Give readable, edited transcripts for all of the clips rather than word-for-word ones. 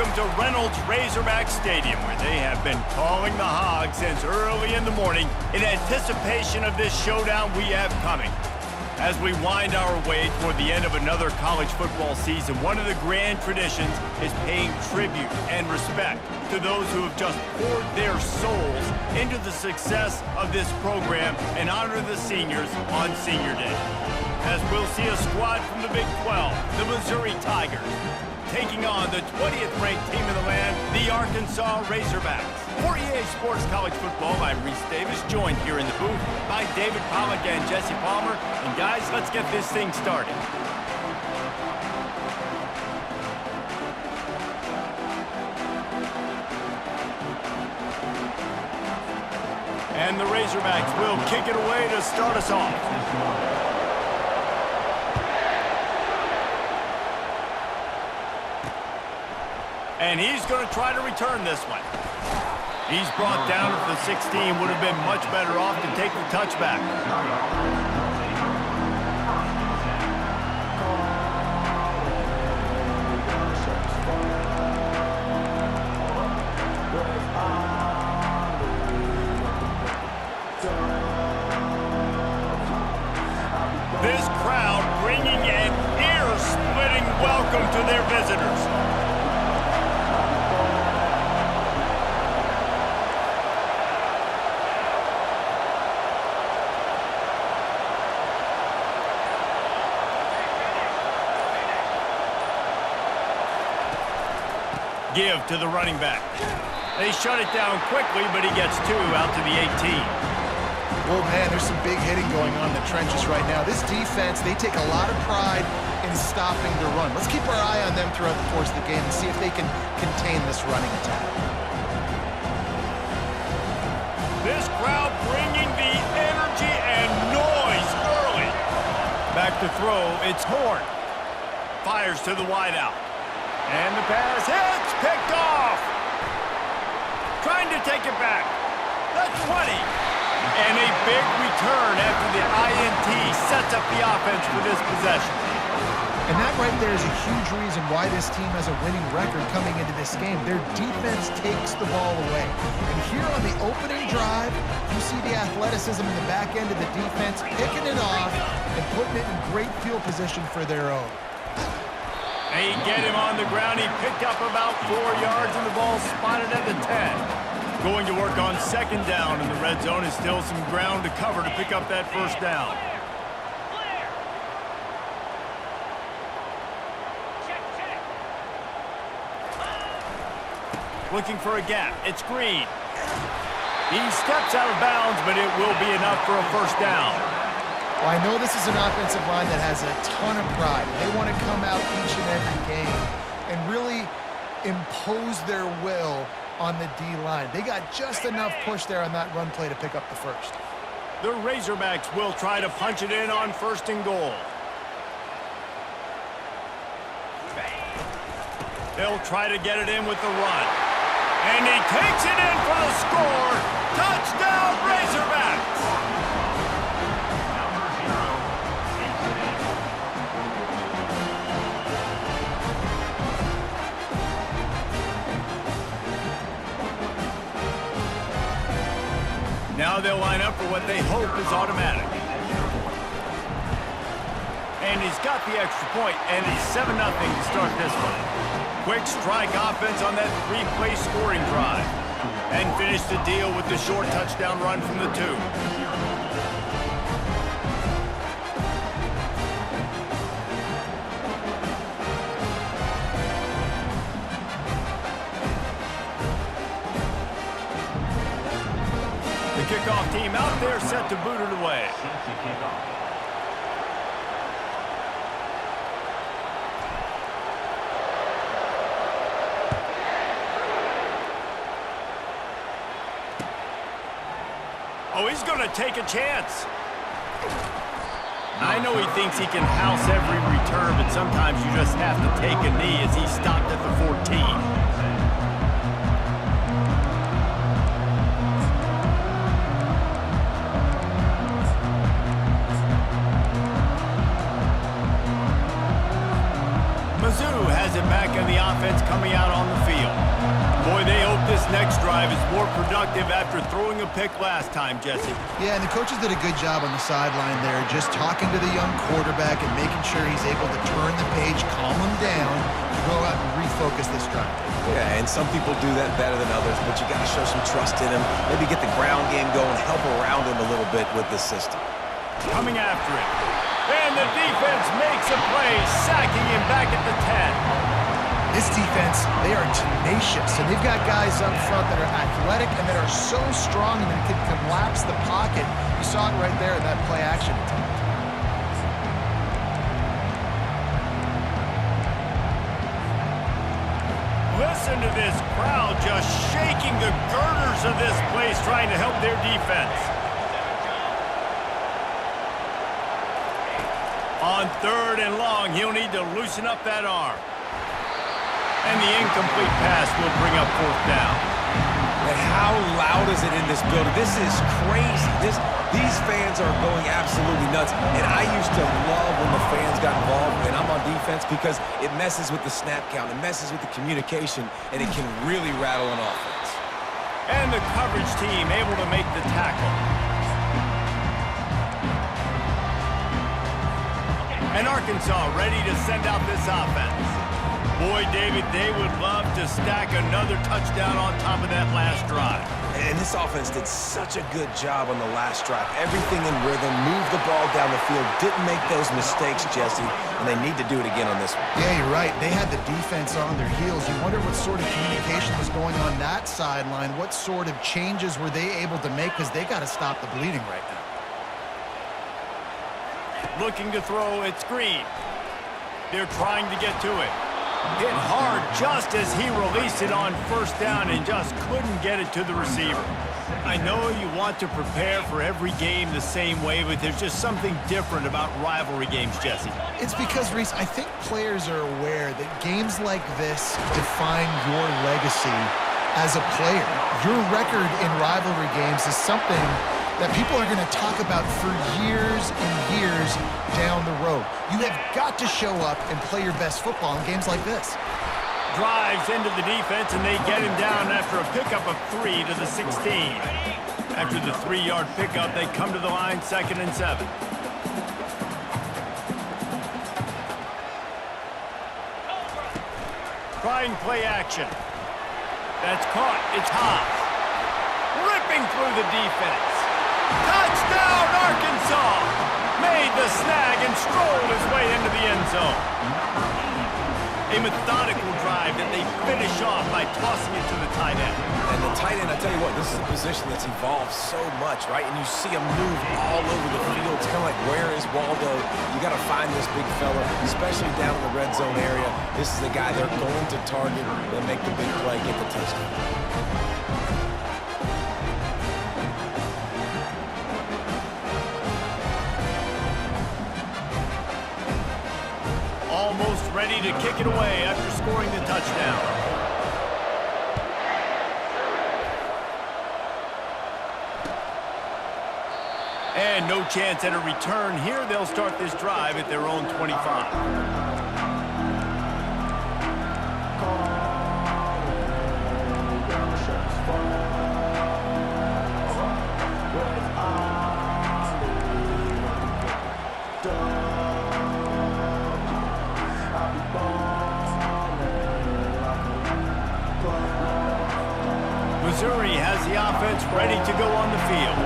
welcome to Reynolds Razorback Stadium, where they have been calling the Hogs since early in the morning in anticipation of this showdown we have coming. As we wind our way toward the end of another college football season, one of the grand traditions is paying tribute and respect to those who have just poured their souls into the success of this program and honor the seniors on Senior Day. As we'll see a squad from the Big 12, the Missouri Tigers, taking on the 20th ranked team in the land, the Arkansas Razorbacks. For EA Sports College Football, I'm Reese Davis, joined here in the booth by David Pollack and Jesse Palmer. And guys, let's get this thing started. And the Razorbacks will kick it away to start us off. And he's going to try to return this one. He's brought down at the 16. Would have been much better off to take the touchback. This crowd bringing an ear-splitting welcome to their visitors. Give to the running back. They shut it down quickly, but he gets two out to the 18. Well, man, there's some big hitting going on in the trenches right now. This defense, they take a lot of pride in stopping the run. Let's keep our eye on them throughout the course of the game and see if they can contain this running attack. This crowd bringing the energy and noise early. Back to throw, it's Horn. Fires to the wideout. And the pass hits, picked off. Trying to take it back. The 20. And a big return after the INT sets up the offense for this possession. And that right there is a huge reason why this team has a winning record coming into this game. Their defense takes the ball away. And here on the opening drive, you see the athleticism in the back end of the defense, picking it off and putting it in great field position for their own. They get him on the ground. He picked up about 4 yards, and the ball spotted at the 10. Going to work on second down, and the red zone is still some ground to cover to pick up that first down. Looking for a gap. It's Green. He steps out of bounds, but it will be enough for a first down. Well, I know this is an offensive line that has a ton of pride. They want to come out each and every game and really impose their will on the D-line. They got just enough push there on that run play to pick up the first. The Razorbacks will try to punch it in on first and goal. They'll try to get it in with the run. And he takes it in for the score. Touchdown, Razorbacks! Now they'll line up for what they hope is automatic. And he's got the extra point, and it's 7-0 to start this one. Quick strike offense on that 3-play scoring drive. And finish the deal with the short touchdown run from the 2. Kickoff team out there set to boot it away. Oh, he's going to take a chance. I know he thinks he can house every return, but sometimes you just have to take a knee as he stopped at the 14. Mizzou has it back in the offense coming out on the field. Boy, they hope this next drive is more productive after throwing a pick last time, Jesse. Yeah, and the coaches did a good job on the sideline there, just talking to the young quarterback and making sure he's able to turn the page, calm him down, to go out and refocus this drive. Yeah, and some people do that better than others, but you got to show some trust in him, maybe get the ground game going, help around him a little bit with this system. Coming after it. And the defense makes a play, sacking him back at the 10. This defense, they are tenacious, and they've got guys up front that are athletic and that are so strong and that can collapse the pocket. You saw it right there in that play action attempt. Listen to this crowd just shaking the girders of this place, trying to help their defense. On 3rd and long, he'll need to loosen up that arm. And the incomplete pass will bring up 4th down. And how loud is it in this building? This is crazy. These fans are going absolutely nuts. And I used to love when the fans got involved when I'm on defense because it messes with the snap count, it messes with the communication, and it can really rattle an offense. And the coverage team able to make the tackle. And Arkansas ready to send out this offense. Boy, David, they would love to stack another touchdown on top of that last drive. And this offense did such a good job on the last drive. Everything in rhythm, moved the ball down the field, didn't make those mistakes, Jesse, and they need to do it again on this one. Yeah, you're right. They had the defense on their heels. You wonder what sort of communication was going on that sideline. What sort of changes were they able to make, because they got to stop the bleeding right now. Looking to throw, it's Green. They're trying to get to it. Hit hard just as he released it on 1st down and just couldn't get it to the receiver. I know you want to prepare for every game the same way, but there's just something different about rivalry games, Jesse. It's because, Reese, I think players are aware that games like this define your legacy as a player. Your record in rivalry games is something that people are going to talk about for years and years down the road. You have got to show up and play your best football in games like this. Drives into the defense, and they get him down after a pickup of 3 to the 16. After the 3-yard pickup, they come to the line, 2nd and 7. Trying play action. That's caught. It's Hobbs. Ripping through the defense. Touchdown, Arkansas! Made the snag and strolled his way into the end zone. A methodical drive that they finish off by tossing it to the tight end. And the tight end, I tell you what, this is a position that's evolved so much, right? And you see him move all over the field. It's kind of like, where is Waldo? You got to find this big fella, especially down in the red zone area. This is the guy they're going to target and make the big play, get the touchdown. Almost ready to kick it away after scoring the touchdown. And no chance at a return here. They'll start this drive at their own 25. Missouri has the offense ready to go on the field.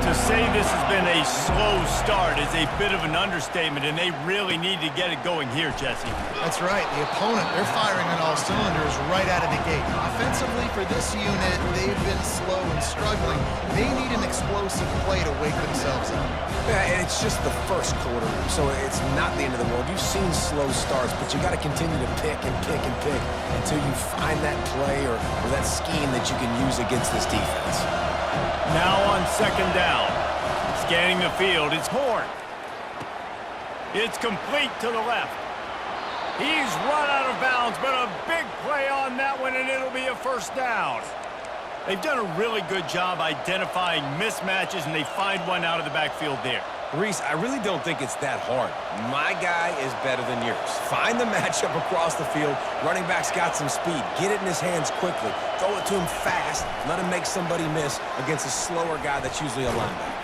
To say this has been a slow start is a bit of an understatement, and they really need to get it going here, Jesse. That's right. The opponent, they're firing on all cylinders right out of the gate. Offensively, for this unit, they've been slow and struggling. They need an explosive play to wake themselves up. Yeah, and it's just the first quarter, so it's not the end of the world. You've seen slow starts, but you got to continue to pick and pick and pick until you find that play or that scheme that you can use against this defense. Now on 2nd down. Scanning the field, it's Horn. It's complete to the left. He's run out of bounds, but a big play on that one, and it'll be a 1st down. They've done a really good job identifying mismatches, and they find one out of the backfield there. Reese, I really don't think it's that hard. My guy is better than yours. Find the matchup across the field. Running back's got some speed. Get it in his hands quickly. Throw it to him fast. Let him make somebody miss against a slower guy that's usually a linebacker.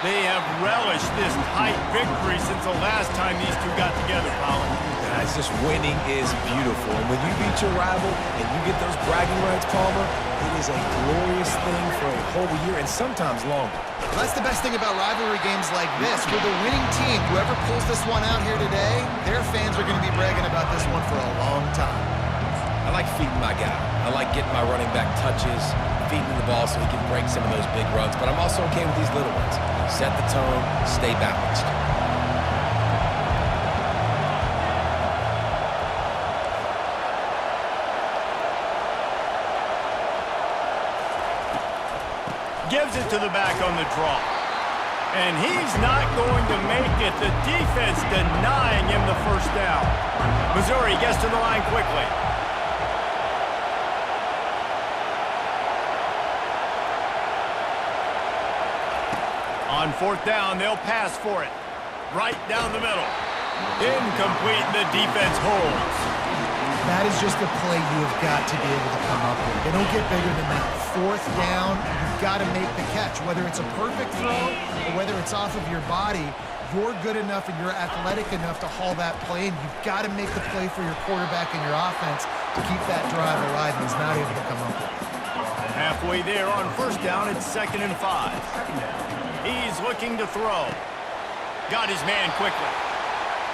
They have relished this tight victory since the last time these two got together, Colin. Guys, just winning is beautiful. And when you beat your rival and you get those bragging rights, Palmer, it is a glorious thing for a whole year and sometimes longer. Well, that's the best thing about rivalry games like this. For the winning team, whoever pulls this one out here today, their fans are going to be bragging about this one for a long time. I like feeding my guy. I like getting my running back touches, feeding the ball so he can break some of those big runs. But I'm also okay with these little ones. Set the tone, stay balanced. Gives it to the back on the draw. And he's not going to make it. The defense denying him the first down. Missouri gets to the line quickly. On fourth down, they'll pass for it. Right down the middle. Incomplete, the defense holds. That is just a play you have got to be able to come up with. They don't get bigger than that. Fourth down, you've got to make the catch. Whether it's a perfect throw or whether it's off of your body, you're good enough and you're athletic enough to haul that play, and you've got to make the play for your quarterback and your offense to keep that drive alive, and he's not able to come up with it. Halfway there on first down, it's 2nd and 5. He's looking to throw. Got his man quickly.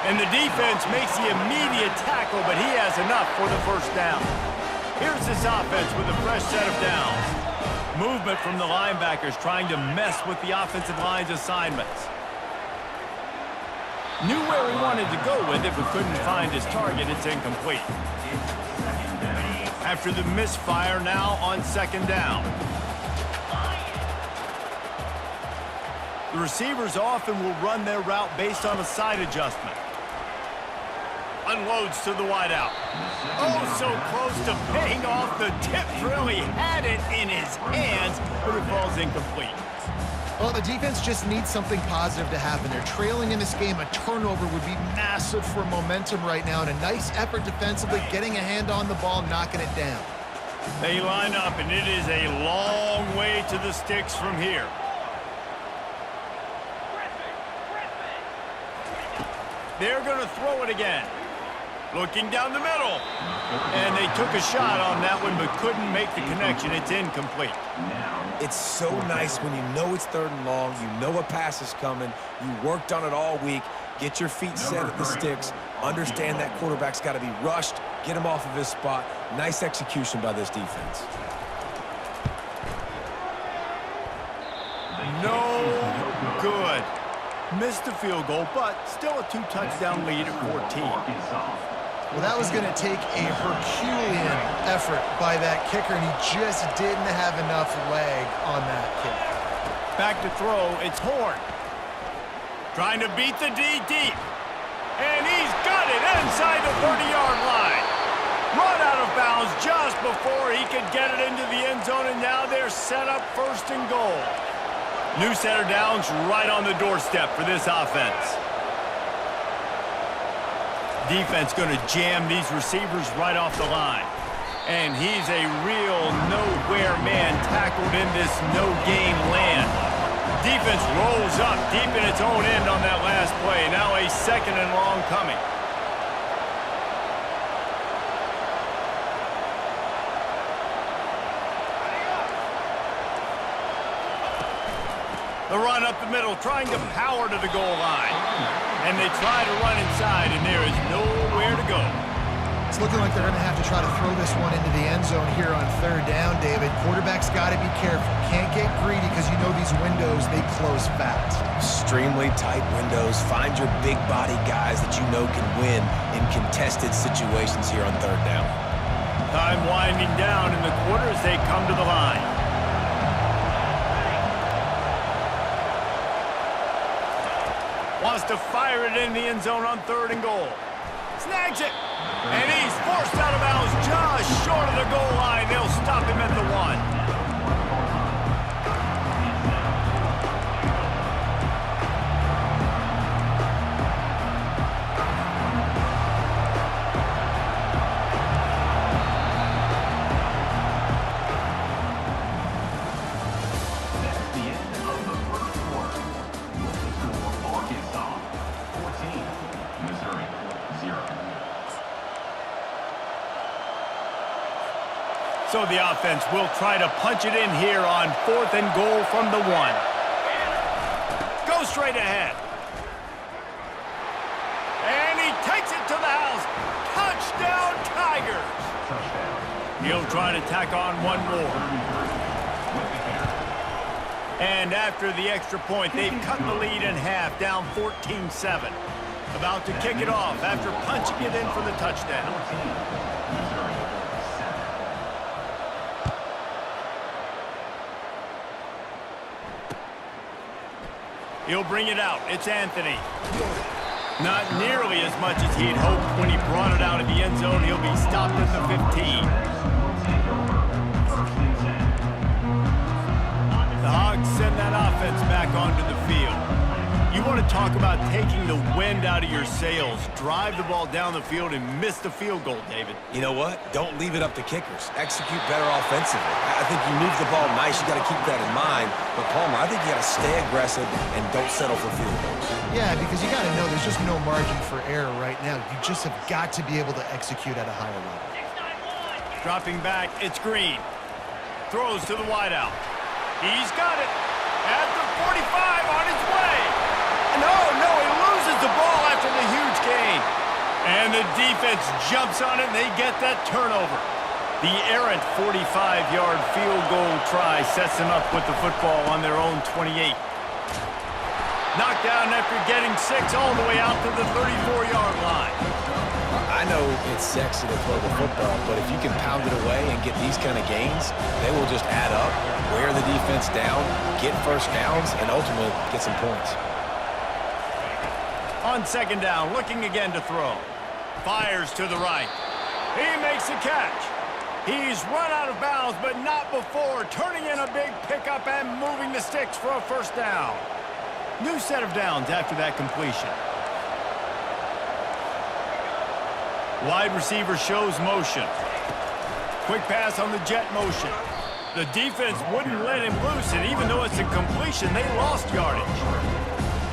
And the defense makes the immediate tackle, but he has enough for the first down. Here's this offense with a fresh set of downs. Movement from the linebackers trying to mess with the offensive line's assignments. Knew where he wanted to go with it, but couldn't find his target. It's incomplete. After the misfire, now on 2nd down. The receivers often will run their route based on a side adjustment. Unloads to the wideout. Oh, so close to paying off the tip. Really had it in his hands, but it falls incomplete. Well, the defense just needs something positive to happen. They're trailing in this game. A turnover would be massive for momentum right now, and a nice effort defensively, getting a hand on the ball, knocking it down. They line up, and it is a long way to the sticks from here. They're going to throw it again. Looking down the middle. And they took a shot on that one, but couldn't make the connection. It's incomplete. It's so nice when you know it's 3rd and long, you know a pass is coming, you worked on it all week, get your feet set at the sticks, understand that quarterback's got to be rushed, get him off of his spot. Nice execution by this defense. No good. Missed the field goal, but still a 2-touchdown lead at 14. Well, that was going to take a Herculean effort by that kicker, and he just didn't have enough leg on that kick. Back to throw, it's Horn. Trying to beat the D deep. And he's got it inside the 30-yard line. Run out of bounds just before he could get it into the end zone, and now they're set up 1st and goal. New set of downs right on the doorstep for this offense. Defense going to jam these receivers right off the line. And he's a real nowhere man tackled in this no-gain land. Defense rolls up deep in its own end on that last play. Now a 2nd and long coming. The run up the middle, trying to power to the goal line. And they try to run inside, and there is nowhere to go. It's looking like they're going to have to try to throw this one into the end zone here on 3rd down, David. Quarterback's got to be careful. Can't get greedy because you know these windows, they close fast. Extremely tight windows. Find your big body guys that you know can win in contested situations here on 3rd down. Time winding down in the quarter as they come to the line. Wants to fire it in the end zone on 3rd and goal. Snags it. And he's forced out of bounds just short of the goal line. They'll stop him at the 1. So the offense will try to punch it in here on 4th and goal from the 1. Go straight ahead. And he takes it to the house. Touchdown, Tigers. He'll try to tack on one more. And after the extra point, they've cut the lead in half, down 14-7. About to kick it off after punching it in for the touchdown. He'll bring it out. It's Anthony. Not nearly as much as he had hoped when he brought it out of the end zone. He'll be stopped at the 15. The Hogs send that offense back onto the field. You want to talk about taking the wind out of your sails. Drive the ball down the field and miss the field goal, David. You know what? Don't leave it up to kickers. Execute better offensively. I think you move the ball nice. You got to keep that in mind. But, Palmer, I think you got to stay aggressive and don't settle for field goals. Yeah, because you got to know there's just no margin for error right now. You just have got to be able to execute at a higher level. Dropping back, it's Green. Throws to the wideout. He's got it. At the 45 on his way. No, he loses the ball after the huge gain. And the defense jumps on it, and they get that turnover. The errant 45-yard field goal try sets them up with the football on their own 28. Knocked down after getting 6 all the way out to the 34-yard line. I know it's sexy to throw the football, but if you can pound it away and get these kind of gains, they will just add up, wear the defense down, get first downs, and ultimately get some points. On 2nd down, looking again to throw. Fires to the right. He makes the catch. He's run out of bounds, but not before turning in a big pickup and moving the sticks for a first down. New set of downs after that completion. Wide receiver shows motion. Quick pass on the jet motion. The defense wouldn't let him loose, and even though it's a completion, they lost yardage.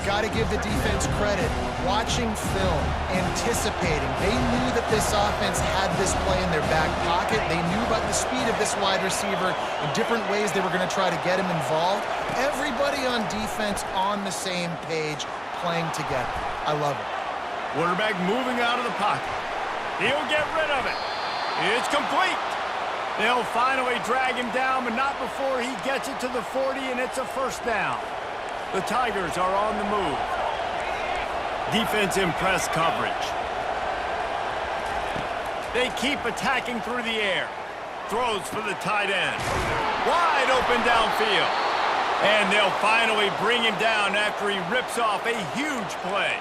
Got to give the defense credit. Watching film, anticipating. They knew that this offense had this play in their back pocket. They knew about the speed of this wide receiver and different ways they were going to try to get him involved. Everybody on defense on the same page, playing together. I love it. Quarterback moving out of the pocket. He'll get rid of it. It's complete. They'll finally drag him down, but not before he gets it to the 40, and it's a first down. The Tigers are on the move. Defense in press coverage. They keep attacking through the air. Throws for the tight end. Wide open downfield. And they'll finally bring him down after he rips off a huge play.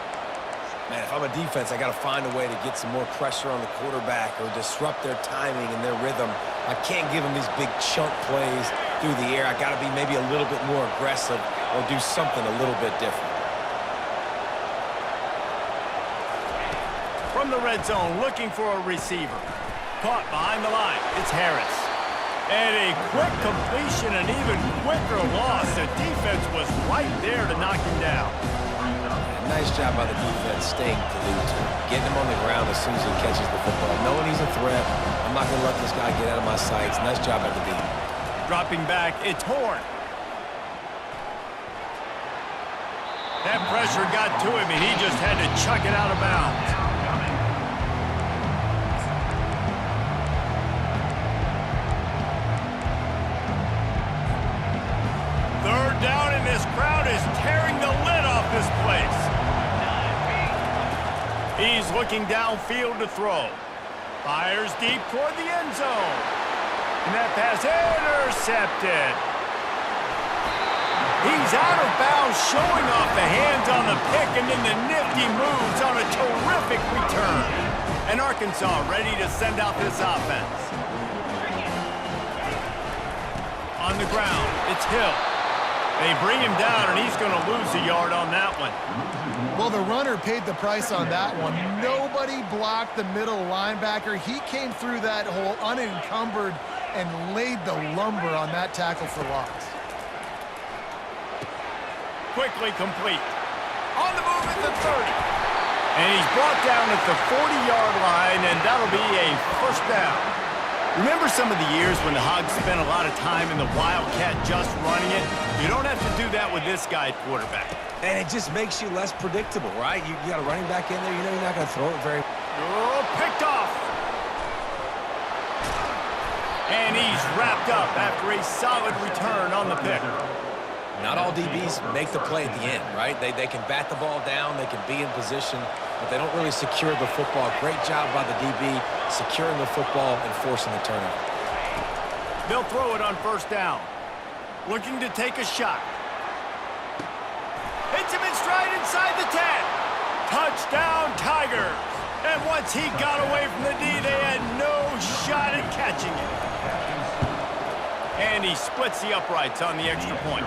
Man, if I'm a defense, I got to find a way to get some more pressure on the quarterback or disrupt their timing and their rhythm. I can't give them these big chunk plays through the air. I got to be maybe a little bit more aggressive or do something a little bit different. From the red zone, looking for a receiver. Caught behind the line. It's Harris. And a quick completion, an even quicker loss. The defense was right there to knock him down. Nice job by the defense staying glued to him, getting him on the ground as soon as he catches the football. Knowing he's a threat, I'm not going to let this guy get out of my sights. Nice job by the D. Dropping back, it's Horn. That pressure got to him, and he just had to chuck it out of bounds. Third down, and this crowd is tearing the lid off this place. He's looking downfield to throw. Fires deep toward the end zone. And that pass intercepted. He's out of bounds, showing off the hands on the pick, and then the nifty moves on a terrific return. And Arkansas ready to send out this offense. On the ground, it's Hill. They bring him down, and he's going to lose a yard on that one. Well, the runner paid the price on that one. Nobody blocked the middle linebacker. He came through that hole unencumbered and laid the lumber on that tackle for loss. Quickly complete. On the move at the 30. And he's brought down at the 40-yard line, and that'll be a first down. Remember some of the years when the Hogs spent a lot of time in the Wildcat just running it? You don't have to do that with this guy at quarterback. And it just makes you less predictable, right? You got a running back in there, you know you're not going to throw it very... Oh, picked off. And he's wrapped up after a solid return on the pick. Not all DBs make the play at the end, right? They can bat the ball down, they can be in position, but they don't really secure the football. Great job by the DB securing the football and forcing the turnover. They'll throw it on first down. Looking to take a shot. Hits him in stride inside the 10. Touchdown, Tigers. And once he got away from the D, they had no shot at catching it. And he splits the uprights on the extra point.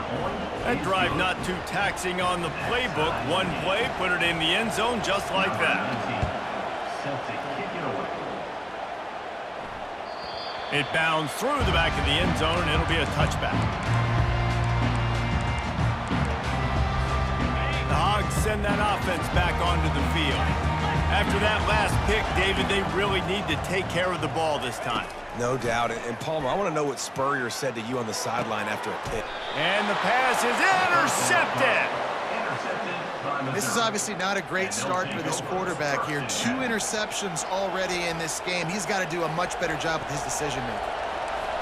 That drive not too taxing on the playbook. One play, put it in the end zone just like that. It bounds through the back of the end zone, and it'll be a touchback. The Hogs send that offense back onto the field. After that last pick, David, they really need to take care of the ball this time. No doubt. And Palmer, I want to know what Spurrier said to you on the sideline after a pick. And the pass is intercepted. This is obviously not a great start for this quarterback here. 2 interceptions already in this game. He's got to do a much better job with his decision-making.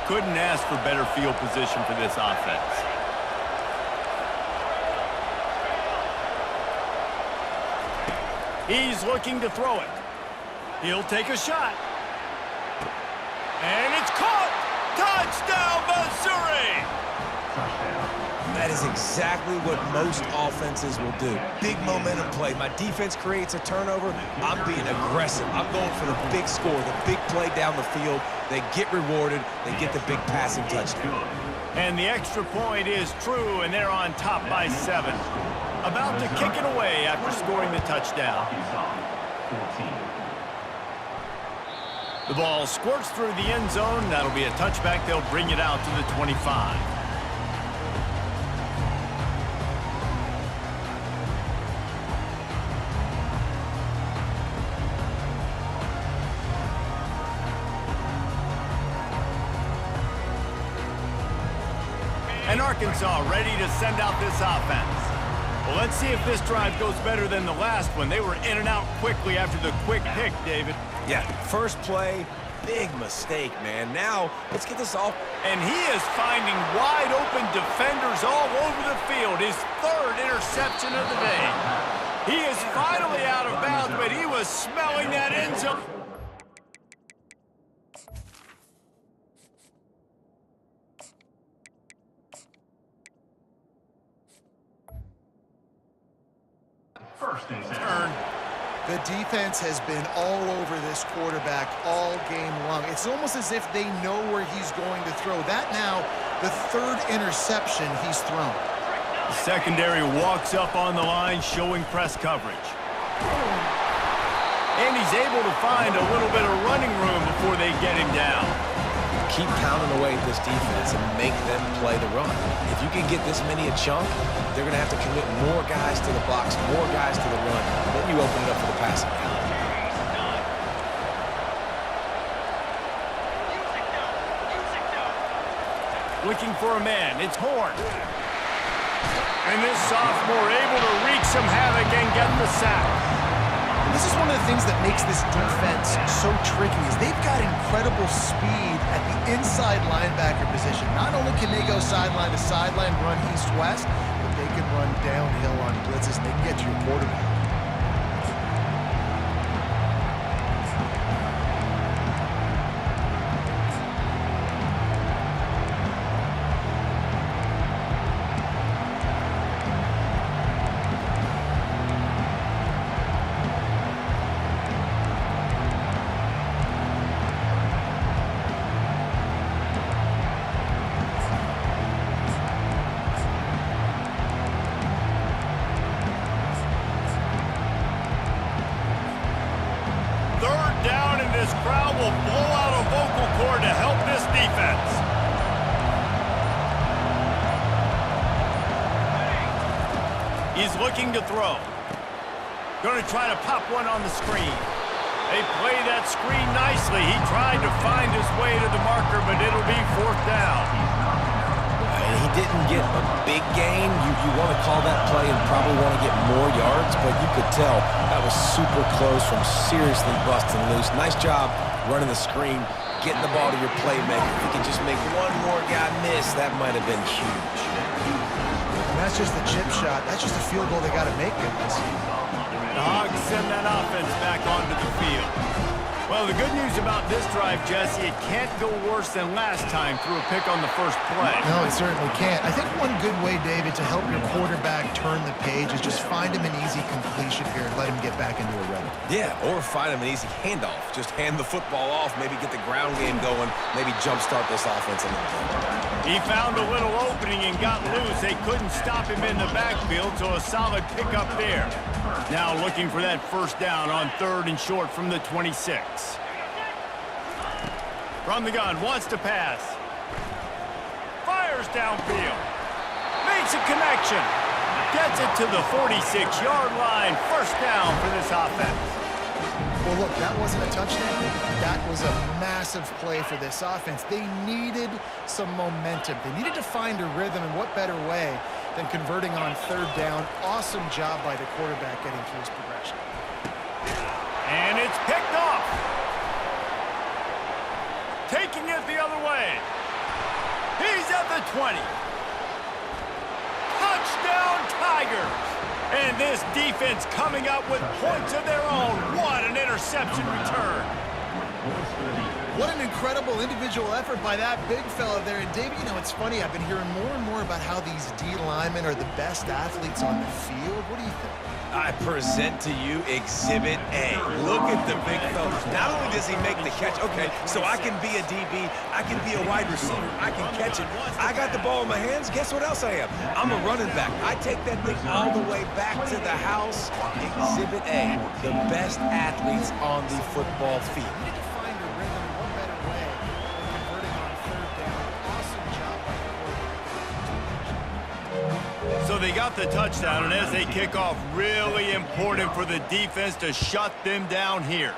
Couldn't ask for better field position for this offense. He's looking to throw it. He'll take a shot. And it's caught! Touchdown, Missouri! That is exactly what most offenses will do. Big momentum play. My defense creates a turnover. I'm being aggressive. I'm going for the big score, the big play down the field. They get rewarded. They get the big passing touchdown. And the extra point is true, and they're on top by 7. About to kick it away after scoring the touchdown. The ball squirts through the end zone. That'll be a touchback. They'll bring it out to the 25. And Arkansas ready to send out this offense. Well, let's see if this drive goes better than the last one. They were in and out quickly after the quick pick, David. Yeah, first play, big mistake, man. Now, let's get this off. And he is finding wide open defenders all over the field. His 3rd interception of the day. He is finally out of bounds, but he was smelling that end zone. The defense has been all over this quarterback all game long. It's almost as if they know where he's going to throw. That now, the 3rd interception he's thrown. The secondary walks up on the line, showing press coverage. And he's able to find a little bit of running room before they get him down. Keep pounding away at this defense and make them play the run. If you can get this many a chunk, they're going to have to commit more guys to the box, more guys to the run. Then you open it up for the passing game. Looking for a man. It's Horn. And this sophomore able to wreak some havoc and get the sack. This is one of the things that makes this defense so tricky is they've got incredible speed at the inside linebacker position. Not only can they go sideline to sideline, run east-west, but they can run downhill on blitzes and they can get to your quarterback. This crowd will blow out a vocal cord to help this defense. He's looking to throw. Going to try to pop one on the screen. They play that screen nicely. He tried to find his way to the marker, but it'll be 4th down. And he didn't get a big gain. You want to call that play and probably want to get more yards, but you could tell that was super close from seriously busting loose. Nice job running the screen, getting the ball to your playmaker. If you can just make one more guy miss, that might have been huge. And that's just the chip shot. That's just a field goal they got to make, guys. The Hogs send that offense back onto the field. Well, the good news about this drive, Jesse, it can't go worse than last time through a pick on the first play. No, it certainly can't. I think one good way, David, to help your quarterback turn the page is just find him an easy completion here and let him get back into a rhythm. Yeah, or find him an easy handoff. Just hand the football off, maybe get the ground game going, maybe jumpstart this offense a little bit. He found a little opening and got loose. They couldn't stop him in the backfield, so a solid pickup there. Now looking for that first down on 3rd and short from the 26. From the gun, wants to pass. Fires downfield. Makes a connection. Gets it to the 46-yard line. First down for this offense. Well, look, that wasn't a touchdown. That was a massive play for this offense. They needed some momentum. They needed to find a rhythm, and what better way than converting on 3rd down. Awesome job by the quarterback getting through his progression. And it's picked off. Taking it the other way. He's at the 20. Touchdown, Tigers. And this defense coming up with points of their own. What an interception return. What an incredible individual effort by that big fella there. And, David, you know, it's funny. I've been hearing more and more about how these D linemen are the best athletes on the field. What do you think? I present to you Exhibit A. Look at the big fella. Not only does he make the catch, okay, so I can be a DB, I can be a wide receiver, I can catch it. I got the ball in my hands, guess what else I am? I'm a running back. I take that thing all the way back to the house. Exhibit A, the best athletes on the football field. So they got the touchdown, and as they kick off, really important for the defense to shut them down here.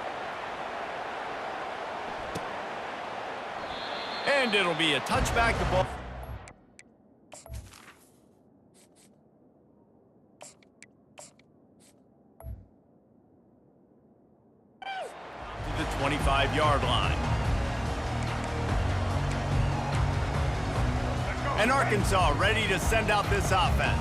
And it'll be a touchback to ball. To the 25-yard line. And Arkansas ready to send out this offense.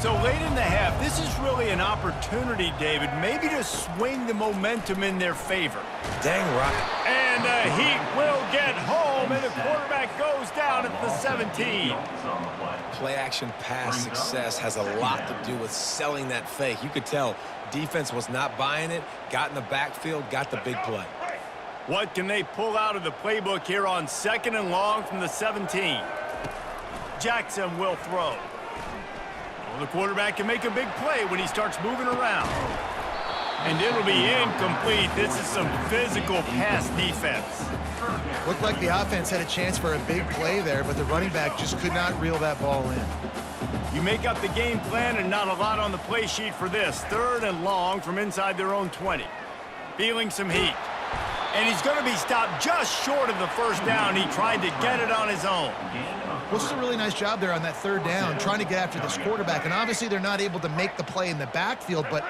So late in the half, this is really an opportunity, David, maybe to swing the momentum in their favor. Dang right. And the Heat will get home, and the quarterback goes down at the 17. Play-action pass success has a lot to do with selling that fake. You could tell defense was not buying it, got in the backfield, got the big play. What can they pull out of the playbook here on 2nd and long from the 17? Jackson will throw. Well, the quarterback can make a big play when he starts moving around. And it'll be incomplete. This is some physical pass defense. Looked like the offense had a chance for a big play there, but the running back just could not reel that ball in. You make up the game plan and not a lot on the play sheet for this. 3rd and long from inside their own 20. Feeling some heat. And he's going to be stopped just short of the first down. He tried to get it on his own. Well, it's a really nice job there on that 3rd down, trying to get after this quarterback. And obviously they're not able to make the play in the backfield, but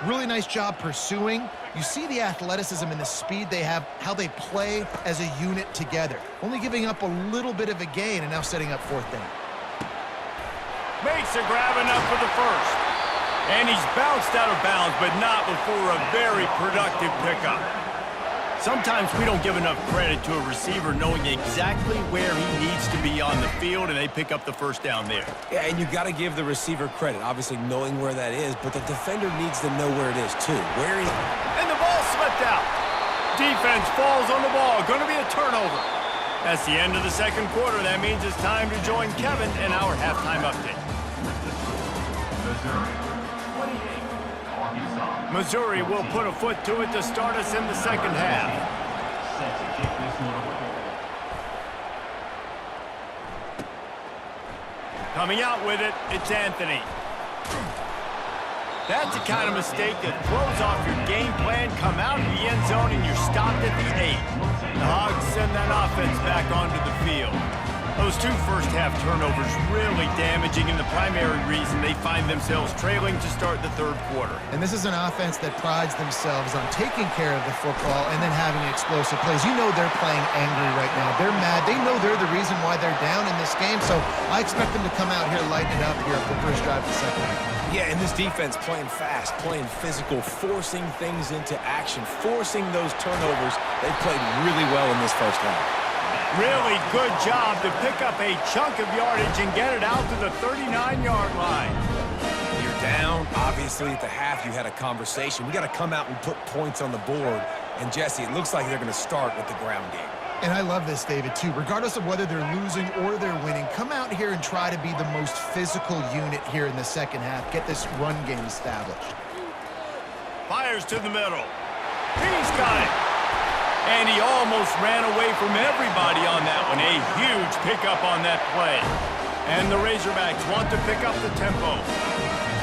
really nice job pursuing. You see the athleticism and the speed they have, how they play as a unit together. Only giving up a little bit of a gain and now setting up 4th down. Makes a grab enough for the first. And he's bounced out of bounds, but not before a very productive pickup. Sometimes we don't give enough credit to a receiver knowing exactly where he needs to be on the field, and they pick up the first down there. Yeah, and you got to give the receiver credit, obviously knowing where that is, but the defender needs to know where it is too. And the ball slipped out. Defense falls on the ball. Going to be a turnover. That's the end of the 2nd quarter. That means it's time to join Kevin in our halftime update. Missouri will put a foot to it to start us in the 2nd half. Coming out with it, it's Anthony. That's the kind of mistake that throws off your game plan. Come out of the end zone and you're stopped at the 8. The Hogs send that offense back onto the field. Those 2 first-half turnovers really damaging, and the primary reason they find themselves trailing to start the 3rd quarter. And this is an offense that prides themselves on taking care of the football and then having explosive plays. You know they're playing angry right now. They're mad. They know they're the reason why they're down in this game, so I expect them to come out here lighten it up here for the first drive of the second half. Yeah, and this defense playing fast, playing physical, forcing things into action, forcing those turnovers. They played really well in this first half. Really good job to pick up a chunk of yardage and get it out to the 39-yard line. You're down. Obviously, at the half, you had a conversation. We got to come out and put points on the board. And, Jesse, it looks like they're going to start with the ground game. And I love this, David, too. Regardless of whether they're losing or they're winning, come out here and try to be the most physical unit here in the second half. Get this run game established. Fires to the middle. He's got it. And he almost ran away from everybody on that one. A huge pickup on that play. And the Razorbacks want to pick up the tempo.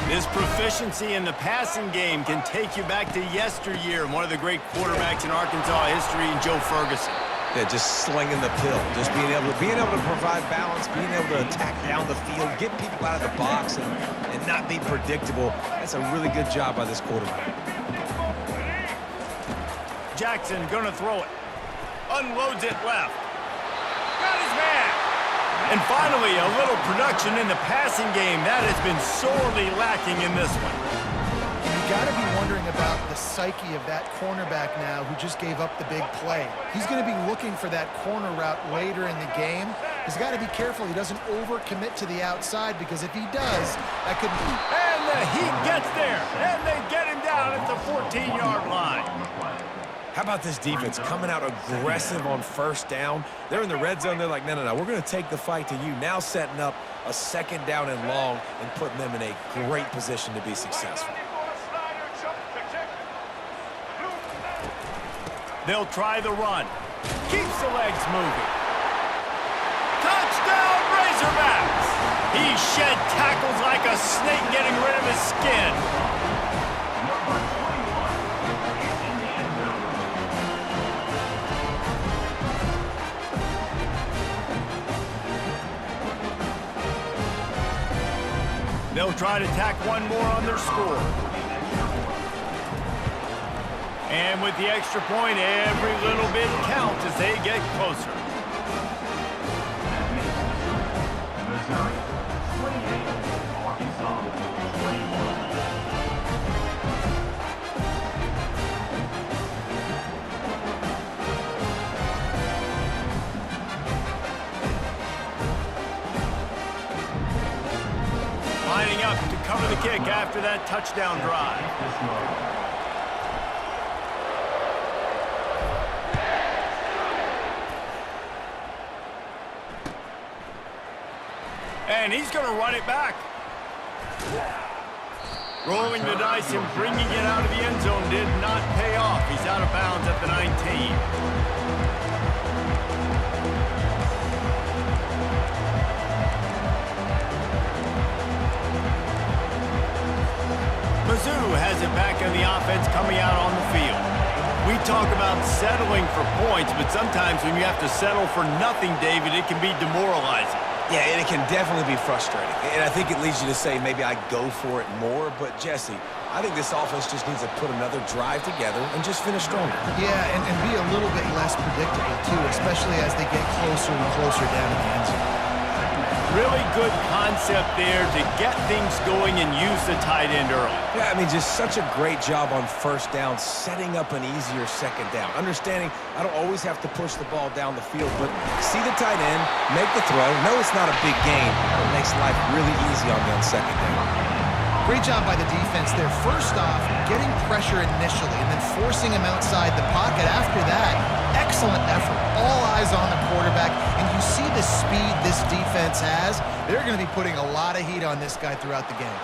This proficiency in the passing game can take you back to yesteryear and one of the great quarterbacks in Arkansas history, Joe Ferguson. Yeah, just slinging the pill, just being able to provide balance, being able to attack down the field, get people out of the box, and not be predictable. That's a really good job by this quarterback. Jackson gonna throw it. Unloads it left. Got his man. And finally, a little production in the passing game. That has been sorely lacking in this one. And you got to be wondering about the psyche of that cornerback now who just gave up the big play. He's going to be looking for that corner route later in the game. He's got to be careful he doesn't overcommit to the outside, because if he does, that could be... And the Heat gets there. And they get him down at the 14-yard line. How about this defense coming out aggressive on first down? They're in the red zone. They're like, no, we're going to take the fight to you. Now setting up a 2nd down and long and putting them in a great position to be successful. They'll try the run. Keeps the legs moving. Touchdown, Razorbacks! He shed tackles like a snake, getting rid of his skin. They'll try to tack one more on their score. And with the extra point, every little bit counts as they get closer. Lining up to cover the kick after that touchdown drive. And he's going to run it back. Rolling the dice and bringing it out of the end zone did not pay off. He's out of bounds at the 19. Mizzou has it back in the offense coming out on the field. We talk about settling for points, but sometimes when you have to settle for nothing, David, it can be demoralizing. Yeah, and it can definitely be frustrating. And I think it leads you to say maybe I go for it more. But, Jesse, I think this offense just needs to put another drive together and just finish stronger. Yeah, and be a little bit less predictable, too, especially as they get closer and closer down in the end zone. Really good concept there to get things going and use the tight end early. Yeah, I mean, just such a great job on first down, setting up an easier 2nd down. Understanding I don't always have to push the ball down the field, but see the tight end, make the throw. No, it's not a big gain, but it makes life really easy on me on 2nd down. Great job by the defense there. First off, getting pressure initially and then forcing him outside the pocket after that. Excellent effort. All eyes on the quarterback. And you see the speed this defense has. They're going to be putting a lot of heat on this guy throughout the game.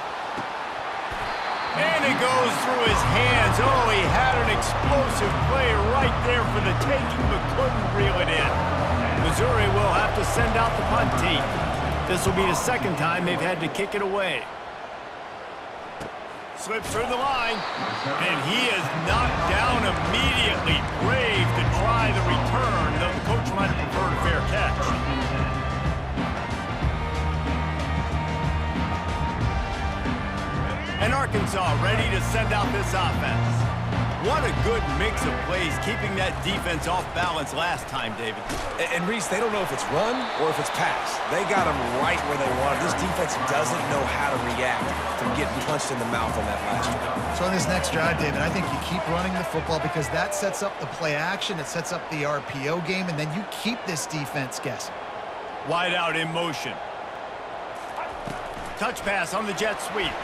And it goes through his hands. Oh, he had an explosive play right there for the taking, but couldn't reel it in. Missouri will have to send out the punt team. This will be the 2nd time they've had to kick it away. slips through the line, and he is knocked down immediately. Brave to try the return, though the coach might have preferred a fair catch. And Arkansas ready to send out this offense. What a good mix of plays, keeping that defense off balance last time, David. And Reese, they don't know if it's run or if it's pass. They got them right where they want it. This defense doesn't know how to react from getting punched in the mouth on that last drive. So on this next drive, David, I think you keep running the football because that sets up the play action, it sets up the RPO game, and then you keep this defense guessing. Wide out in motion. Touch pass on the jet sweep.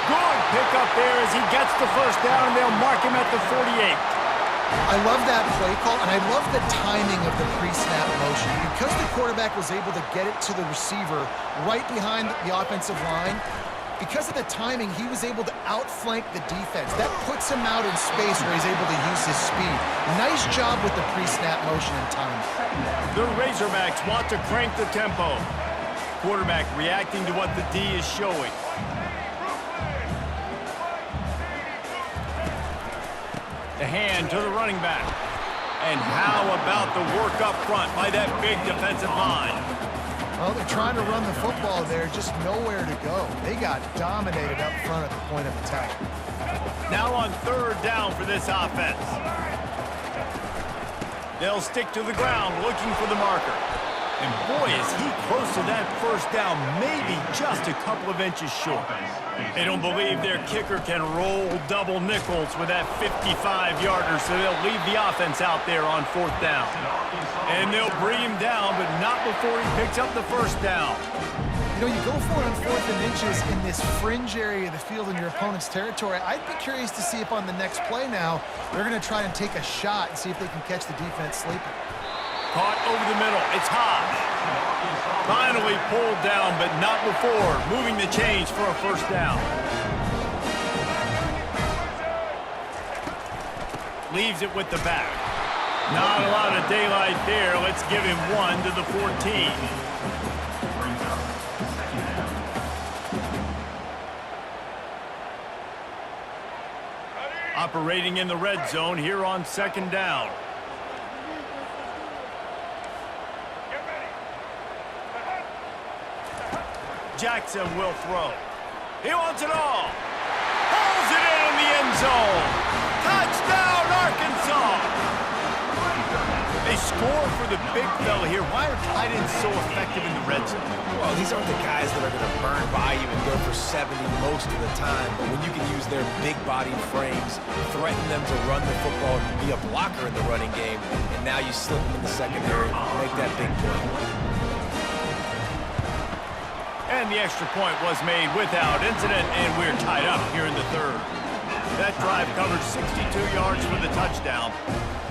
Good pick up there as he gets the first down, and they'll mark him at the 48. I love that play call, and I love the timing of the pre-snap motion. Because the quarterback was able to get it to the receiver right behind the offensive line, because of the timing, he was able to outflank the defense. That puts him out in space where he's able to use his speed. Nice job with the pre-snap motion and timing. The Razorbacks want to crank the tempo. Quarterback reacting to what the D is showing. The hand to the running back. And how about the work up front by that big defensive line? Well, they're trying to run the football there, just nowhere to go. They got dominated up front at the point of attack. Now on third down for this offense. They'll stick to the ground looking for the marker. And boy, is he close to that first down, maybe just a couple of inches short. They don't believe their kicker can roll double nickels with that 55-yarder, so they'll leave the offense out there on fourth down. And they'll bring him down, but not before he picks up the first down. You know, you go for it on 4th and inches in this fringe area of the field in your opponent's territory. I'd be curious to see if on the next play now, they're going to try and take a shot and see if they can catch the defense sleeping. Caught over the middle. It's Hodge. Finally pulled down, but not before moving the chains for a first down. Leaves it with the back. Not a lot of daylight there. Let's give him 1 to the 14. Operating in the red zone here on second down. Jackson will throw. He wants it all. Pulls it in the end zone. Touchdown, Arkansas. They score for the big fella here. Why are tight ends so effective in the red zone? Well, these aren't the guys that are going to burn by you and go for 70 most of the time. But when you can use their big-bodied frames, threaten them to run the football and be a blocker in the running game, and now you slip them in the secondary and make that big play. And the extra point was made without incident, and we're tied up here in the third. That drive covered 62 yards for the touchdown,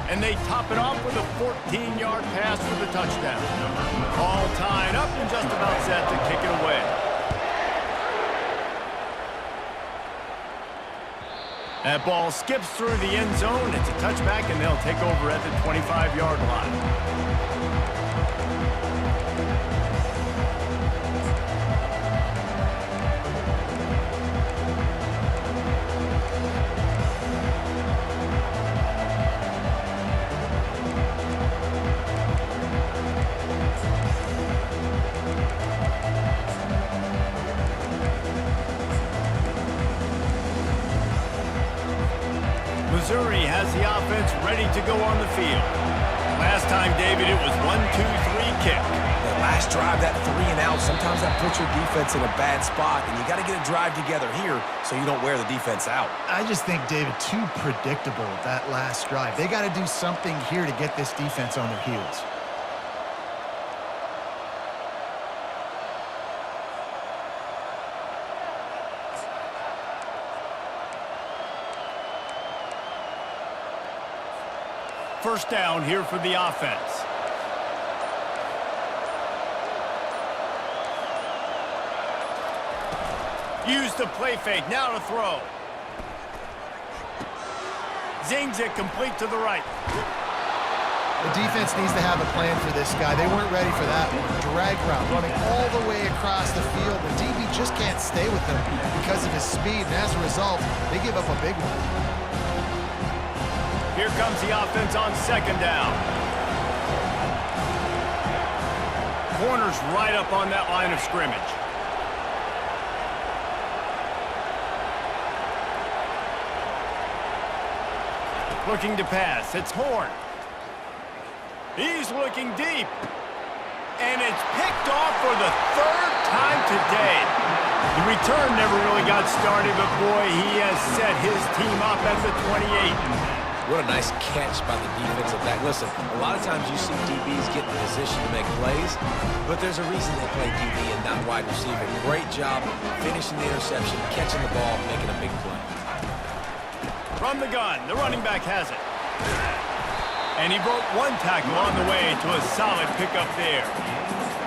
and they top it off with a 14-yard pass for the touchdown. All tied up and just about set to kick it away. That ball skips through the end zone. It's a touchback, and they'll take over at the 25-yard line. Missouri has the offense ready to go on the field. Last time, David, it was 1-2-3 kick. The last drive, that 3 and out, sometimes that puts your defense in a bad spot, and you got to get a drive together here so you don't wear the defense out. I just think, David, too predictable that last drive. They got to do something here to get this defense on their heels. First down here for the offense. Use the play fake. Now to throw. Zings it complete to the right. The defense needs to have a plan for this guy. They weren't ready for that one. Drag route, running all the way across the field. The DB just can't stay with him because of his speed, and as a result, they give up a big one. Here comes the offense on second down. Corner's right up on that line of scrimmage. Looking to pass. It's Horn. He's looking deep. And it's picked off for the third time today. The return never really got started, but boy, he has set his team up at the 28. What a nice catch by the defensive back. Listen, a lot of times you see DBs get in position to make plays, but there's a reason they play DB and not wide receiver. Great job finishing the interception, catching the ball, making a big play. From the gun, the running back has it. And he broke one tackle on the way to a solid pickup there.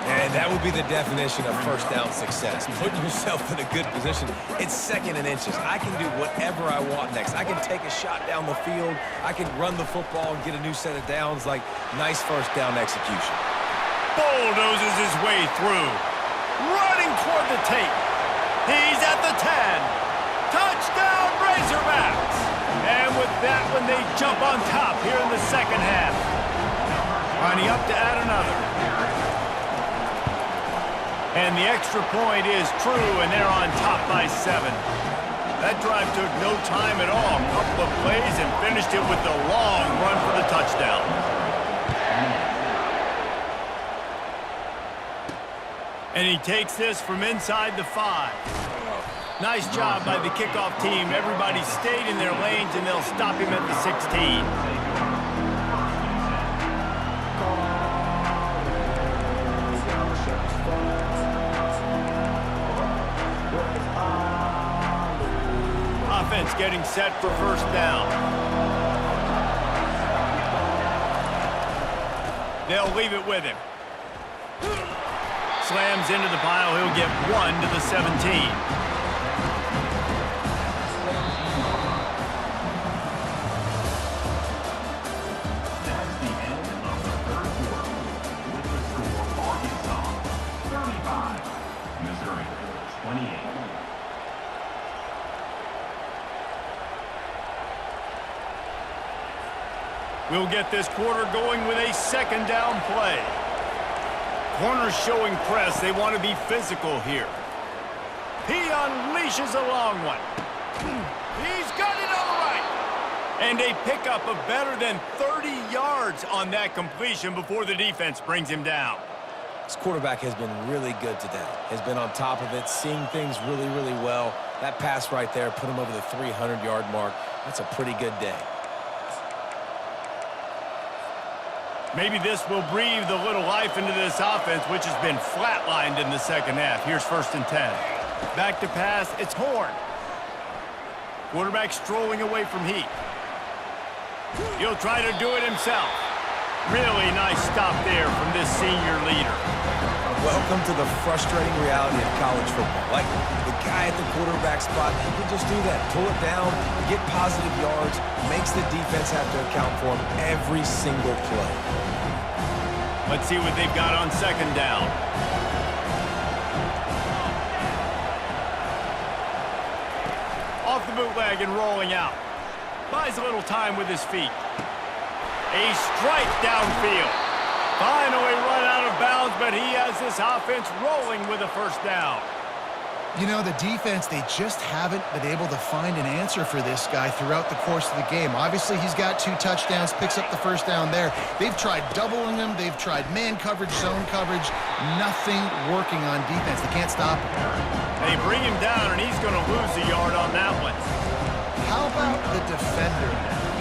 And that would be the definition of first down success. Putting yourself in a good position. It's second and inches. I can do whatever I want next. I can take a shot down the field. I can run the football and get a new set of downs. Like, nice first down execution. Bulldozes his way through. Running toward the tape. He's at the 10. Touchdown, Razorbacks! And with that one, they jump on top here in the second half. Lining up to add another. And the extra point is true, and they're on top by 7. That drive took no time at all. A couple of plays and finished it with a long run for the touchdown. And he takes this from inside the 5. Nice job by the kickoff team. Everybody stayed in their lanes, and they'll stop him at the 16. Offense getting set for first down. They'll leave it with him. Slams into the pile. He'll get 1 to the 17. We'll get this quarter going with a second down play. Corners showing press. They want to be physical here. He unleashes a long one. He's got it all right. And a pickup of better than 30 yards on that completion before the defense brings him down. This quarterback has been really good today. Has been on top of it, seeing things really, really well. That pass right there put him over the 300-yard mark. That's a pretty good day. Maybe this will breathe a little life into this offense, which has been flatlined in the second half. Here's first and 10. Back to pass, it's Horn. Quarterback strolling away from Heath. He'll try to do it himself. Really nice stop there from this senior leader. Welcome to the frustrating reality of college football. Like, the guy at the quarterback spot, he can just do that. Pull it down, get positive yards, makes the defense have to account for him every single play. Let's see what they've got on second down. Off the bootleg and rolling out. Buys a little time with his feet. A strike downfield. Finally run out of bounds, but he has this offense rolling with a first down. You know, the defense, they just haven't been able to find an answer for this guy throughout the course of the game. Obviously, he's got 2 touchdowns, picks up the first down there. They've tried doubling him. They've tried man coverage, zone coverage. Nothing working on defense. They can't stop him. They bring him down, and he's going to lose a yard on that one. How about the defender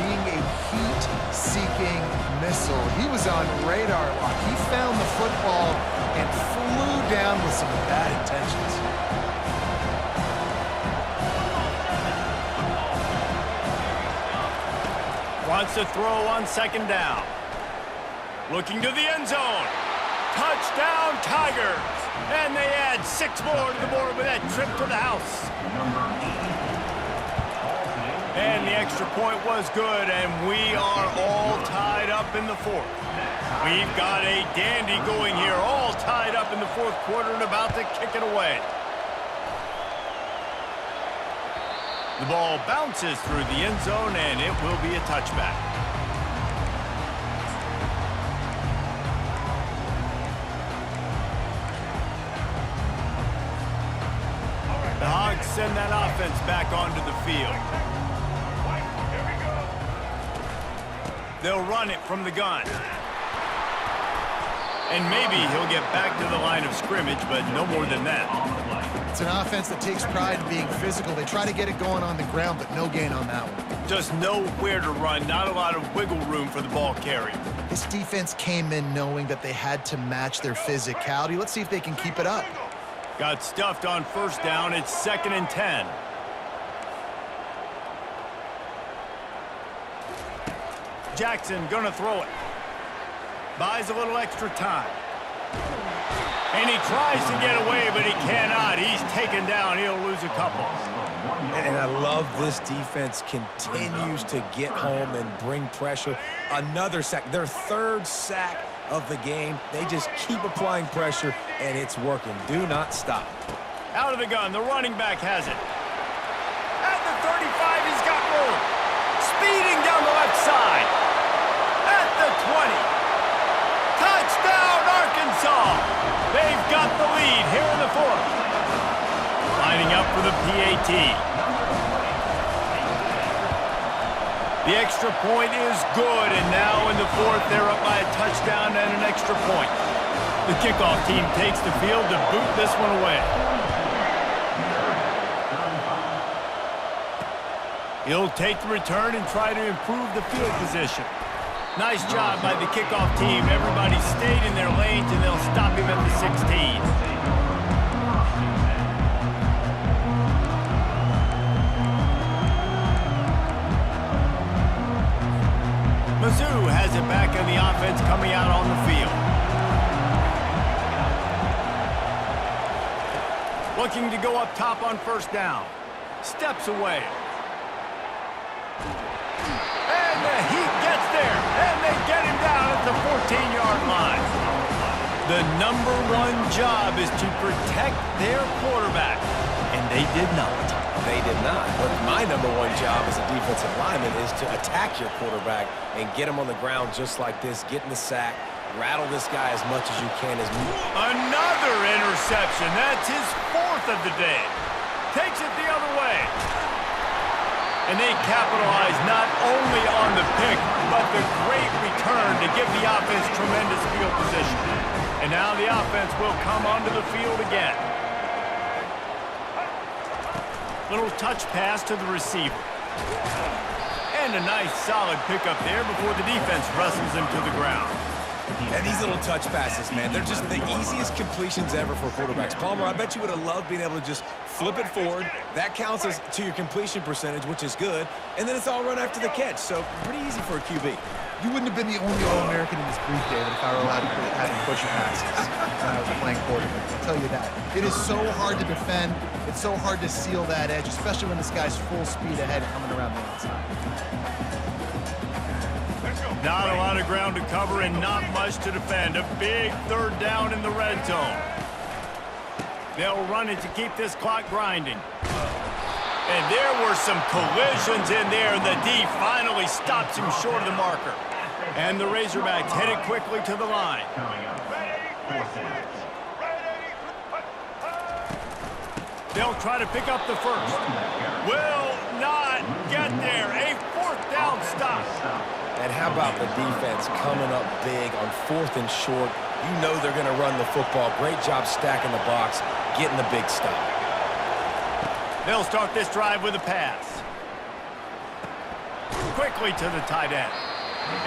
being a heat-seeking missile? He was on radar lock. He found the football and flew down with some bad intentions. Wants to throw on second down. Looking to the end zone. Touchdown, Tigers. And they add 6 more to the board with that trip to the house. And the extra point was good, and we are all tied up in the fourth. We've got a dandy going here, all tied up in the fourth quarter and about to kick it away. The ball bounces through the end zone, and it will be a touchback. The Hogs send that offense back onto the field. They'll run it from the gun. And maybe he'll get back to the line of scrimmage, but no more than that. It's an offense that takes pride in being physical. They try to get it going on the ground, but no gain on that one. Just nowhere to run, not a lot of wiggle room for the ball carrier. This defense came in knowing that they had to match their physicality. Let's see if they can keep it up. Got stuffed on first down. It's 2nd and 10. Jackson gonna throw it. Buys a little extra time. And he tries to get away, but he cannot. He's taken down. He'll lose a couple. And I love this defense continues to get home and bring pressure. Another sack. Their 3rd sack of the game. They just keep applying pressure, and it's working. Do not stop. Out of the gun. The running back has it. At the 35, he's got room. Speeding down the left side. At the 20. Touchdown, Arkansas. They've got the lead here in the fourth. Lining up for the PAT. The extra point is good, and now in the fourth, they're up by a touchdown and an extra point. The kickoff team takes the field to boot this one away. He'll take the return and try to improve the field position. Nice job by the kickoff team. Everybody stayed in their lanes, and they'll stop him at the 16. Mizzou has it back in the offense coming out on the field. Looking to go up top on first down. Steps away. And the Heat gets there, and they get him down at the 14-yard line. The #1 job is to protect their quarterback, and they did not. They did not. But my #1 job as a defensive lineman is to attack your quarterback and get him on the ground just like this, get in the sack, rattle this guy as much as you can. Another interception. That's his 4th of the day. Takes it the other way. And they capitalize not only on the pick, but the great return to give the offense tremendous field position. And now the offense will come onto the field again. Little touch pass to the receiver. And a nice solid pickup there before the defense wrestles him to the ground. And these little touch passes, man, they're just the easiest completions ever for quarterbacks. Palmer, I bet you would have loved being able to just flip it forward. That counts as to your completion percentage, which is good. And then it's all run after the catch, so pretty easy for a QB. You wouldn't have been the only All-American in this booth, David, if I were allowed to have push passes when I was playing quarterback. I'll tell you that. It is so hard to defend. It's so hard to seal that edge, especially when this guy's full speed ahead coming around the outside. Not a lot of ground to cover and not much to defend. A big 3rd down in the red zone. They'll run it to keep this clock grinding. And there were some collisions in there. The D finally stops him short of the marker. And the Razorbacks headed quickly to the line. They'll try to pick up the first. Will not get there. A 4th down stop. And how about the defense coming up big on 4th and short? You know they're going to run the football. Great job stacking the box, getting the big stop. They'll start this drive with a pass. Quickly to the tight end.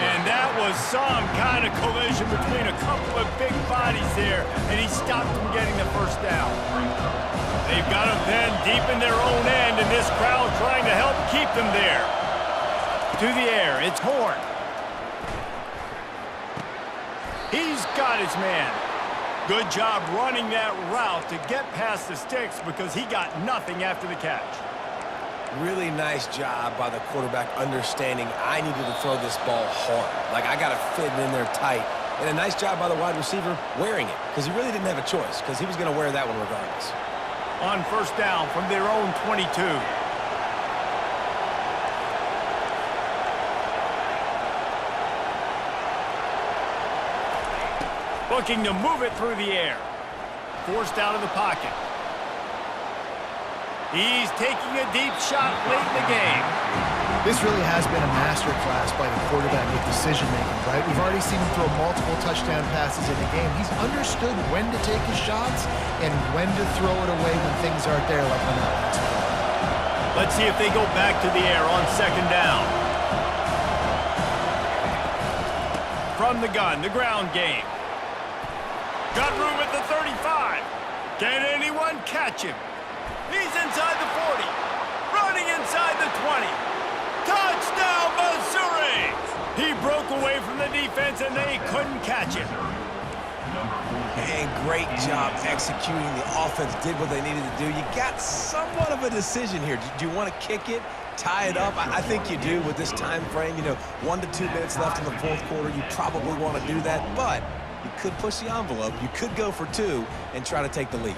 And that was some kind of collision between a couple of big bodies there, and he stopped from getting the first down. They've got him then deep in their own end, and this crowd trying to help keep them there. To the air, it's Horn. He's got his man. Good job running that route to get past the sticks because he got nothing after the catch. Really nice job by the quarterback understanding I needed to throw this ball hard. Like, I got to fit it in there tight. And a nice job by the wide receiver wearing it, because he really didn't have a choice, because he was going to wear that one regardless. On first down from their own 22. Looking to move it through the air. Forced out of the pocket. He's taking a deep shot late in the game. This really has been a masterclass by the quarterback with decision-making, right? We've already seen him throw multiple touchdown passes in the game. He's understood when to take his shots and when to throw it away when things aren't there, like when that last play. Let's see if they go back to the air on second down. From the gun, the ground game. Got room at the 35. Can anyone catch him? He's inside the 40. Running inside the 20. Touchdown, Missouri! He broke away from the defense, and they couldn't catch him. And great job executing. The offense did what they needed to do. You got somewhat of a decision here. Do you want to kick it, tie it up? I think you do with this time frame. You know, 1 to 2 minutes left in the fourth quarter. You probably want to do that, but you could push the envelope. You could go for 2 and try to take the lead.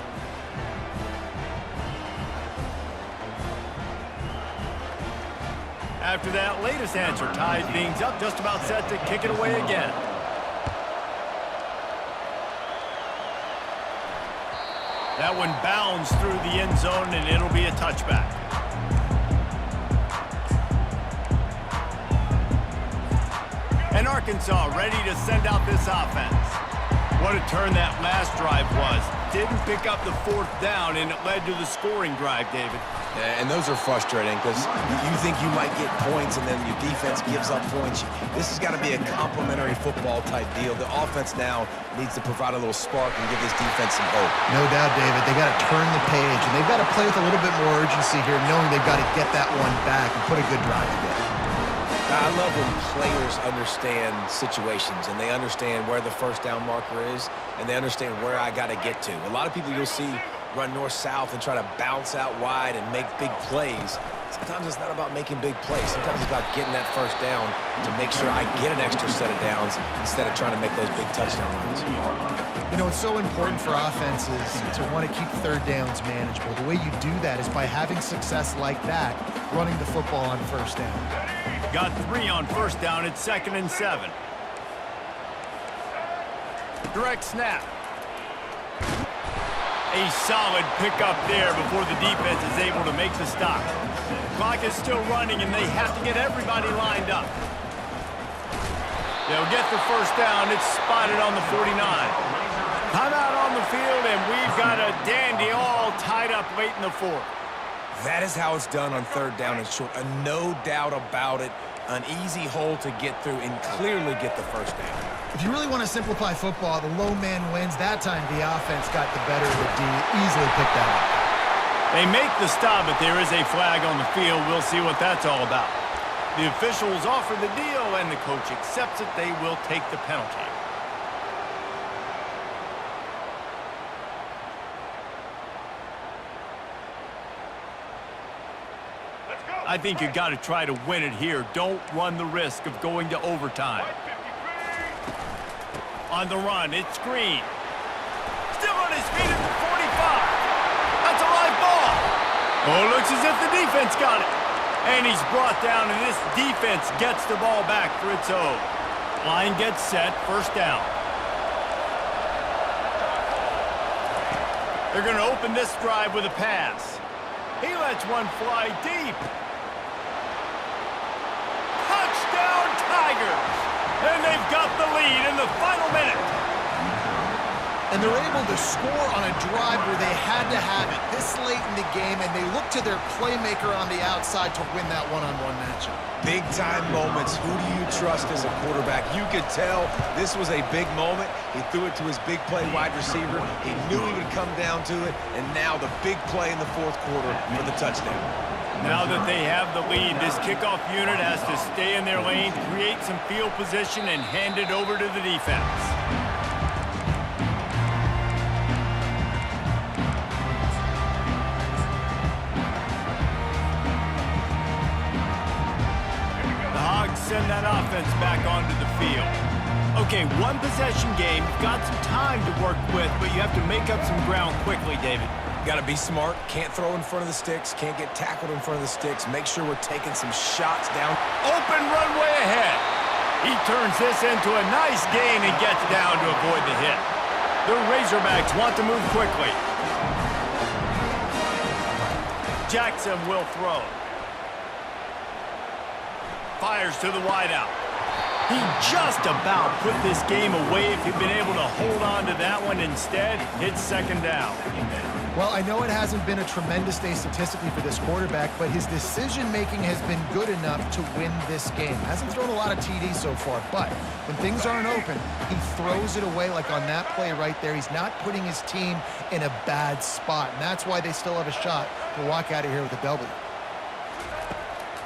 After that latest answer tied things up, just about set to kick it away again. That one bounds through the end zone, and it'll be a touchback. And Arkansas ready to send out this offense. What a turn that last drive was. Didn't pick up the fourth down, and it led to the scoring drive, David. Yeah, and those are frustrating because you think you might get points and then your defense gives up points. This has got to be a complementary football type deal. The offense now needs to provide a little spark and give this defense some hope. No doubt, David. They got to turn the page, and they've got to play with a little bit more urgency here, knowing they've got to get that one back and put a good drive together. I love when players understand situations and they understand where the first down marker is and they understand where I got to get to. A lot of people you'll see run north-south and try to bounce out wide and make big plays. Sometimes it's not about making big plays. Sometimes it's about getting that first down to make sure I get an extra set of downs instead of trying to make those big touchdown runs. You know, it's so important for offenses to want to keep third downs manageable. The way you do that is by having success like that, running the football on first down. Got 3 on first down. It's 2nd and 7. Direct snap. A solid pickup there before the defense is able to make the stop. Clock is still running, and they have to get everybody lined up. They'll get the first down. It's spotted on the 49. Timeout on the field, and we've got a dandy all tied up late in the fourth. That is how it's done on third down and short. No doubt about it. An easy hole to get through and clearly get the first down. If you really want to simplify football, the low man wins. That time the offense got the better of the D. Easily picked that up. They make the stop, but there is a flag on the field. We'll see what that's all about. The officials offer the deal, and the coach accepts it. They will take the penalty. I think you got to try to win it here. Don't run the risk of going to overtime. On the run, it's Green. Still on his feet at the 45. That's a live ball. Oh, it looks as if the defense got it. And he's brought down, and this defense gets the ball back for its own. Line gets set, first down. They're going to open this drive with a pass. He lets one fly deep. Touchdown, Tigers! And they've got the lead in the final minute. And they're able to score on a drive where they had to have it this late in the game, and they look to their playmaker on the outside to win that one-on-one matchup. Big-time moments. Who do you trust as a quarterback? You could tell this was a big moment. He threw it to his big play wide receiver. He knew he would come down to it, and now the big play in the fourth quarter for the touchdown. Now that they have the lead, this kickoff unit has to stay in their lane, create some field position, and hand it over to the defense. offense back onto the field. Okay, one possession game. You've got some time to work with, but you have to make up some ground quickly, David. Got to be smart. Can't throw in front of the sticks. Can't get tackled in front of the sticks. Make sure we're taking some shots down. Open runway ahead. He turns this into a nice gain and gets down to avoid the hit. The Razorbacks want to move quickly. Jackson will throw. Fires to the wideout. He just about put this game away if he'd been able to hold on to that one. Instead, it's second down. Well, I know it hasn't been a tremendous day statistically for this quarterback, but his decision-making has been good enough to win this game. Hasn't thrown a lot of TDs so far, but when things aren't open, he throws it away like on that play right there. He's not putting his team in a bad spot, and that's why they still have a shot to walk out of here with a W.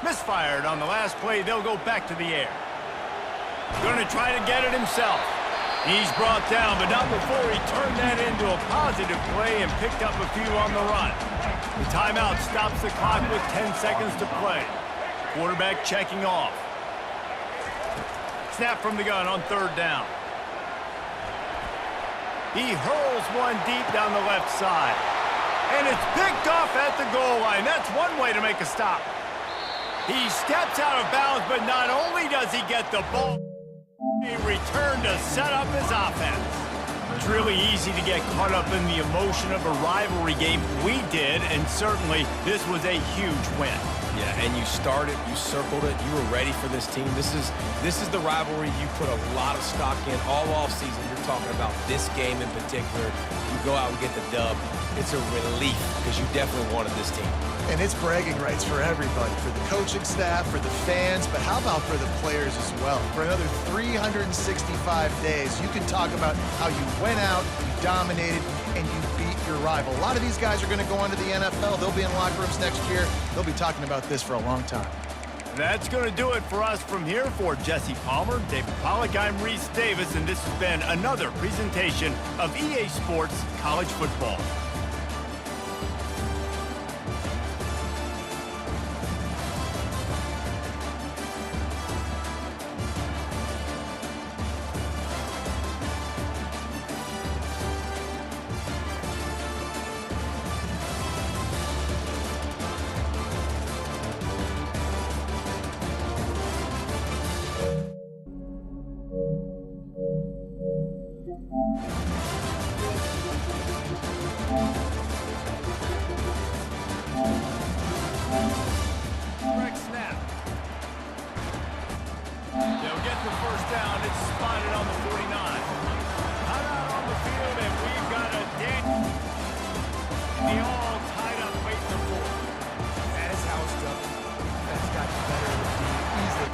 Misfired on the last play. They'll go back to the air. Going to try to get it himself. He's brought down, but not before he turned that into a positive play and picked up a few on the run. The timeout stops the clock with 10 seconds to play. Quarterback checking off. Snap from the gun on third down. He hurls one deep down the left side. And it's picked off at the goal line. That's one way to make a stop. He steps out of bounds, but not only does he get the ball, he returned to set up his offense. It's really easy to get caught up in the emotion of a rivalry game. We did, and certainly this was a huge win. Yeah, and you started, you circled it, you were ready for this team. This is the rivalry you put a lot of stock in all offseason. You're talking about this game in particular. You go out and get the dub. It's a relief because you definitely wanted this team. And it's bragging rights for everybody, for the coaching staff, for the fans, but how about for the players as well? For another 365 days, you can talk about how you went out, you dominated, and you beat your rival. A lot of these guys are going to go on to the NFL. They'll be in locker rooms next year. They'll be talking about this for a long time. That's going to do it for us from here. For Jesse Palmer, David Pollack, I'm Reese Davis, and this has been another presentation of EA Sports College Football. Correct snap. They'll get the first down. It's spotted on the 49. Cut out on the field, and we've got a dead. They all tied up waiting the fourth. That is how it's done. That's gotten better easily.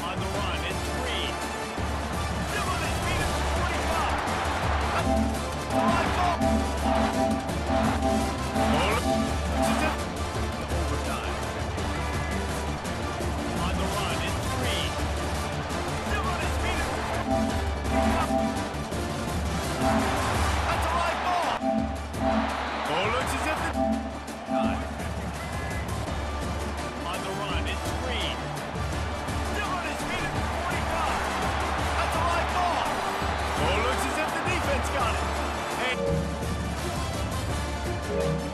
On the run, it's Reed. Still on his feet at the 45. Overtime. On the run, it's Reed. Still on his feet at the 45. That's a live ball. Oh, looks as if the... On the run, it's Reed. Still on his feet at the 45. That's a live ball. Oh, looks as if the defense got it. And